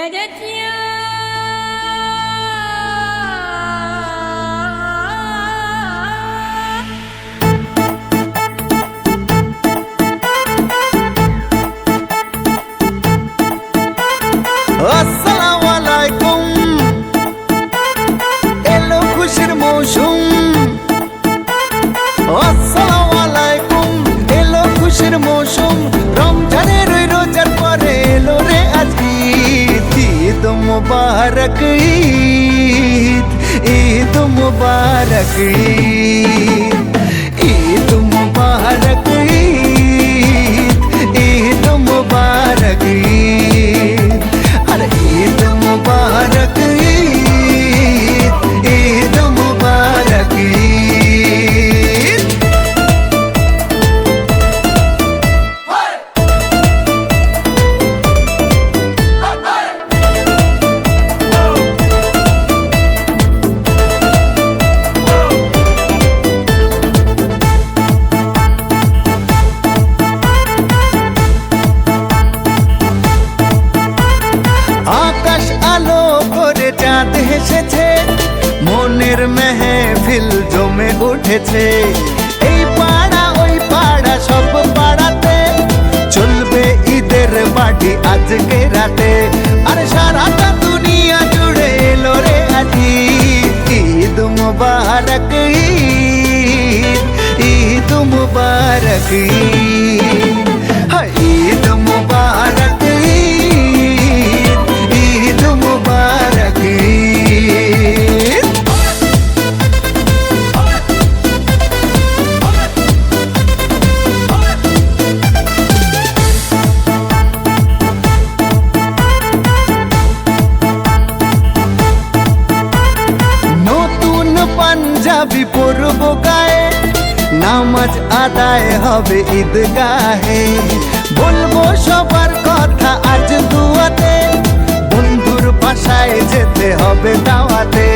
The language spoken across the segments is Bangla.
আসসালামু আলাইকুম, এলো খুশির মৌসুম। আসসালামু আলাইকুম, এলো খুশির মৌসুম। রমজানের ওই রোজার পরে এলো রে আজ ঈদ। ঈদ মুবারক ঈদ, ঈদ মুবারক ঈদ, ঈদ মুবারক ঈদ, ঈদ মুবারক ঈদ। अरे ईद मुबारक ईद, ईद मुबारक ईद। আকাশ আলো করে চাঁদ হেসেছে, মনের মেহফিল জমে উঠেছে। এই পাড়া ওই পাড়া সব পাড়াতে চলবে ঈদের পার্টি আজকে রাতে। আর সারাটা দুনিয়া জুড়ে এলো রে আজ ঈদ। ঈদ মুবারক ঈদ, ঈদ মুবারক ঈদ, হায় ঈদ মুবারক ঈদ, ঈদ মুবারক ঈদ। নতুন পাঞ্জাবি পরব গায়ে, নামাজ আদায় হবে ঈদগাহে। বলবো সবার কথা আজ দুয়াতে, বন্ধুর বাসায় যেতে হবে দাওয়াতে।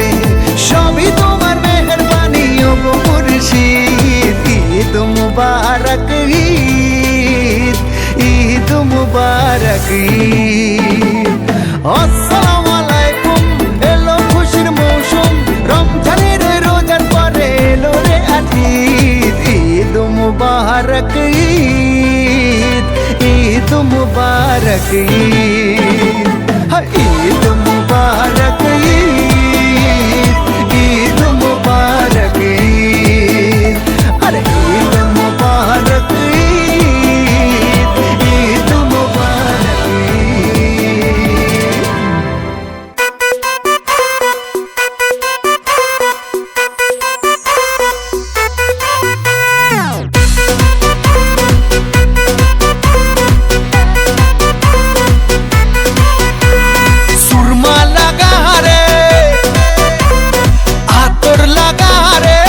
সবই তোমার মেহেরবানি ও গো মুর্শিদ। ঈদ মুবারক ঈদ, ঈদ মুবারক ঈদ। আসসালামু আলাইকুম, এলো খুশির মৌসুম। রমজানের রোজার পরে এলো রে আজ ঈদ। ঈদ মুবারক ঈদ, ঈদ মুবারক ঈদ, হায় ঈদ মুবারক ঈদ, ঈদ মুবারক ঈদ। আরে ঈদ মুবারক ঈদ, ঈদ মুবারক ঈদ। সুরমা লাগা রে, আতর লাগা রে,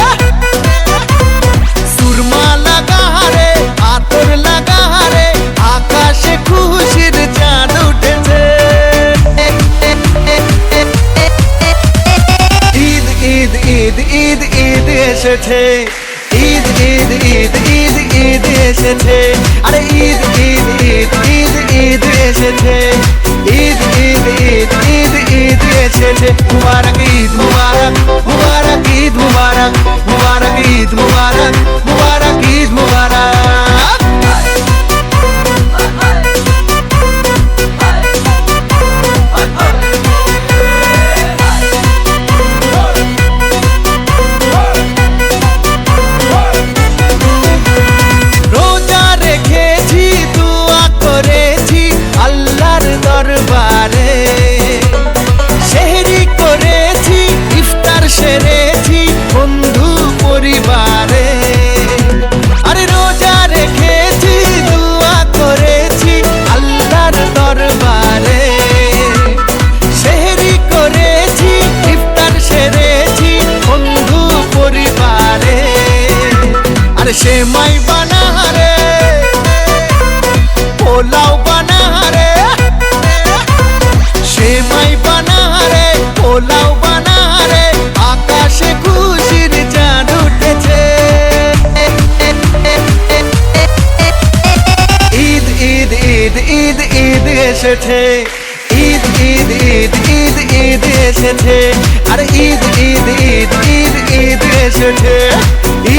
সুরমা লাগা রে, আতর লাগা রে। আকাশে খুশির চাঁদ উঠেছে। ঈদ ঈদ ঈদ ঈদ ঈদ এসেছে। ঈদ ঈদ ঈদ ঈদ ঈদ এসেছে। আরে ঈদ ঈদ ঈদ ঈদ ঈদ এসেছে। ঈদ ঈদ ঈদ ঈদ ঈদ এসেছে। মুবারক ঈদ মুবারক, মুবারক ঈদ মুবারক, মুবারক ঈদ মুবারক, মুবারক ঈদ মুবারক। রোজা রেখেছি, দুয়া করেছি আল্লাহর দরবারে। সেহরি করেছি, ইফতার সেরেছি বন্ধু পরিবারে। আরে রোজা রেখেছি, দুয়া করেছি আল্লাহর দরবারে। সেহরি করেছি, ইফতার সেরেছি বন্ধু পরিবারে। আরে সেমাই বানা রে, পোলাও বানা রে, সেমাই বানা রে, পোলাও বানা রে। আকাশে খুশির চাঁদ উঠেছে। ঈদ ঈদ ঈদ ঈদ ঈদ এসেছে। ঈদ ঈদ এসেছে, আরে ঈদ ঈদ ঈদ ঈদ ঈদ এসেছে,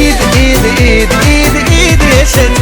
ঈদ ঈদ ঈদ ঈদ ঈদ এসেছে।